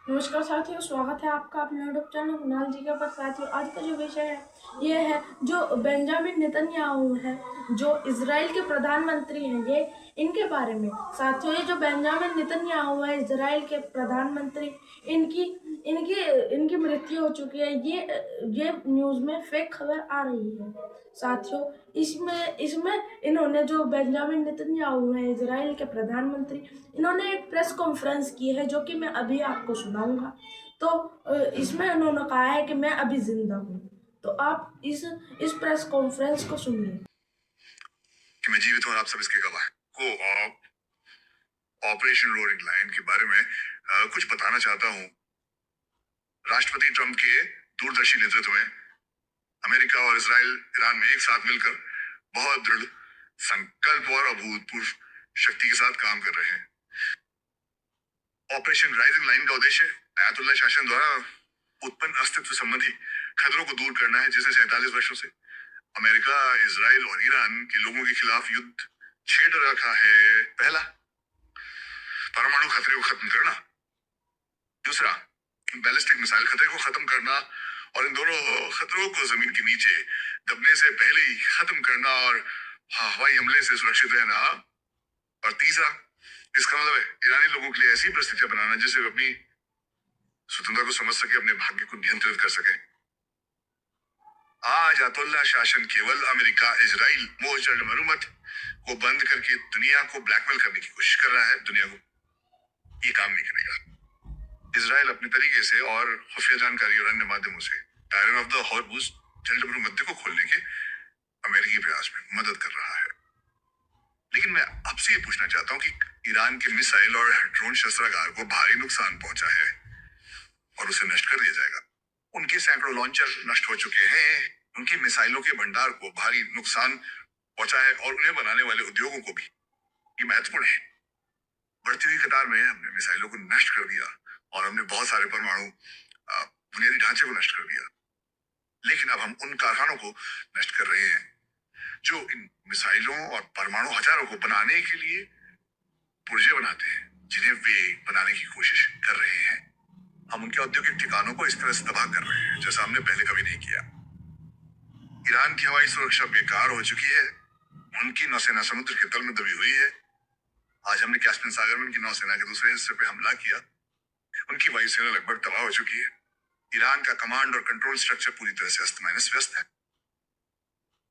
नमस्कार साथियों, स्वागत है आपका अपने यूट्यूब चैनल कुणाल जी के पर। साथियों, आज का जो विषय है ये है जो बेंजामिन नेतन्याहू है, जो इजराइल के प्रधानमंत्री हैं, ये इनके बारे में। साथियों, ये जो बेंजामिन नेतन्याहू है, इजराइल के प्रधानमंत्री, इनकी इनकी इनकी मृत्यु हो चुकी है। ये न्यूज़ में फेक खबर आ रही है। साथियों, इसमें इसमें इन्होंने जो बेंजामिन नेतन्याहू है, इजराइल के प्रधानमंत्री, इन्होंने एक प्रेस कॉन्फ्रेंस की है जो कि मैं अभी आपको सुनाऊंगा। तो इसमें उन्होंने कहा है कि मैं अभी जिंदा हूँ। तो आप इस प्रेस कॉन्फ्रेंस को सुनिए। कि मैं जीवित हूं और आप सब इसके गवाह को ऑपरेशन रोरिंग लायन के बारे में कुछ बताना चाहता हूं। राष्ट्रपति ट्रंप के दूरदर्शी नेतृत्व में अमेरिका और इजराइल ईरान में एक साथ मिलकर बहुत दृढ़ संकल्प और अभूतपूर्व शक्ति के साथ काम कर रहे हैं। ऑपरेशन राइजिंग लाइन का उद्देश्य आयतुल्ला शासन द्वारा उत्पन्न अस्तित्व संबंधी खतरों को दूर करना है, जिसे 47 वर्षों से अमेरिका, इजराइल और ईरान के लोगों के खिलाफ युद्ध छेड़ रखा है। पहला, परमाणु खतरे को खत्म करना। दूसरा, बैलिस्टिक मिसाइल खतरे को खत्म करना और इन दोनों खतरों को जमीन के नीचे दबने से पहले ही खत्म करना और हवाई हमले से सुरक्षित रहना। और तीसरा, इसका मतलब है ईरानी लोगों के लिए ऐसी परिस्थितियां बनाना जिससे वे अपनी स्वतंत्रता को समझ सके, अपने भाग्य को नियंत्रित कर सके। आज अतुल्ला शासन केवल अमेरिका, इजराइल, मोहजल्द मरूमत को बंद करके दुनिया को ब्लैकमेल करने की कोशिश कर रहा है। दुनिया को ये काम नहीं करेगा। इजराइल अपने तरीके से और खुफिया जानकारी और अन्य माध्यमों से टायरन ऑफ द हॉर्मुज जल्द मध्य को खोलने के अमेरिकी प्रयास में मदद कर रहा है। लेकिन मैं आपसे ये पूछना चाहता हूँ कि ईरान के मिसाइल और ड्रोन शस्त्रागार को भारी नुकसान पहुंचा है और उसे नष्ट कर दिया जाएगा। उनके सैकड़ों लॉन्चर नष्ट हो चुके हैं। उनकी मिसाइलों के भंडार को भारी नुकसान पहुंचा है और उन्हें बनाने वाले उद्योगों को भी। ये महत्वपूर्ण है। बढ़ती हुई कतार में हमने मिसाइलों को नष्ट कर दिया और हमने बहुत सारे परमाणु बुनियादी ढांचे को नष्ट कर दिया। लेकिन अब हम उन कारखानों को नष्ट कर रहे हैं जो इन मिसाइलों और परमाणु हथियारों को बनाने के लिए पुर्जे बनाते हैं, जिन्हें वे बनाने की कोशिश कर रहे हैं। हम उनके औद्योगिक ठिकानों को इस तरह से तबाह कर रहे हैं जैसा हमने पहले कभी नहीं किया। ईरान की हवाई सुरक्षा बेकार हो चुकी है। उनकी नौसेना समुद्र के तल में दबी हुई है। आज हमने कैस्पियन सागर में उनकी नौसेना के दूसरे हिस्से पे हमला किया। उनकी वायुसेना लगभग तबाह हो चुकी है। ईरान का कमांड और कंट्रोल स्ट्रक्चर पूरी तरह से अस्त व्यस्त है।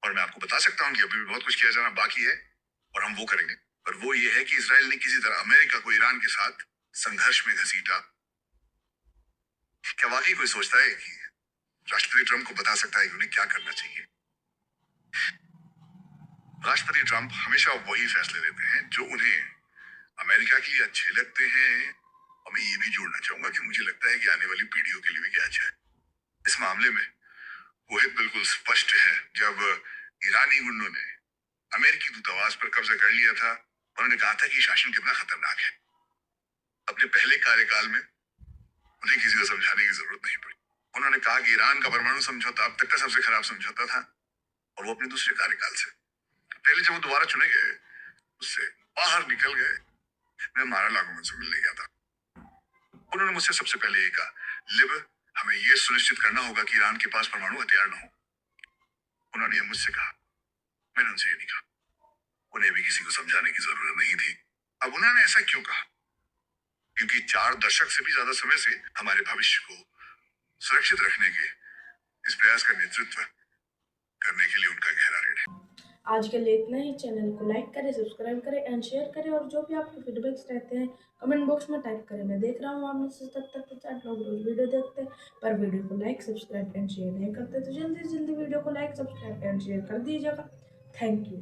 और मैं आपको बता सकता हूं कि अभी भी बहुत कुछ किया जाना बाकी है और हम वो करेंगे। और वो ये है कि इजराइल ने किसी तरह अमेरिका को ईरान के साथ संघर्ष में घसीटा। क्या वाकई कोई सोचता है कि राष्ट्रपति ट्रंप को बता सकता है कि उन्हें क्या करना चाहिए? राष्ट्रपति ट्रंप हमेशा वही फैसले लेते हैं जो उन्हें अमेरिका के लिए अच्छे लगते हैं। और मैं ये भी जोड़ना चाहूंगा कि मुझे लगता है कि आने वाली पीढ़ियों के लिए भी क्या अच्छा है। इस मामले में वोहित बिल्कुल स्पष्ट है। जब ईरानी गुंडों ने अमेरिकी दूतावास पर कब्जा कर लिया था, उन्होंने कहा था कि शासन कितना खतरनाक है। अपने पहले कार्यकाल में उन्हें किसी को समझाने की जरूरत नहीं पड़ी। उन्होंने कहा कि ईरान का परमाणु समझौता अब तक का सबसे खराब समझौता था। और वो अपने दूसरे कार्यकाल से पहले जब वो दोबारा चुने गए, उससे बाहर निकल गए। मैं मारा लागू से मिलने गया था। उन्होंने मुझसे सबसे पहले ये कहा, लिब, हमें यह सुनिश्चित करना होगा कि ईरान के पास परमाणु हथियार न हो। उन्होंने मुझसे कहा। मैंने उनसे ये नहीं कहा। उन्हें भी किसी को समझाने की जरूरत नहीं थी। अब उन्होंने ऐसा क्यों कहा? क्योंकि 4 दशक से भी ज्यादा समय से हमारे भविष्य को सुरक्षित रखने के इस प्रयास का नेतृत्व करने के लिए उनका गहरा ऋण है। आज के लिए इतना ही। चैनल को लाइक करें, सब्सक्राइब करें एंड शेयर करें, और जो भी आपके फीडबैक्स रहते हैं कमेंट बॉक्स में टाइप करें। मैं देख रहा हूँ आप में से 70% लोग रोज वीडियो देखते हैं पर वीडियो को लाइक, सब्सक्राइब एंड शेयर नहीं करते। तो जल्दी से जल्दी वीडियो को लाइक, सब्सक्राइब एंड शेयर कर दीजिएगा। Thank you.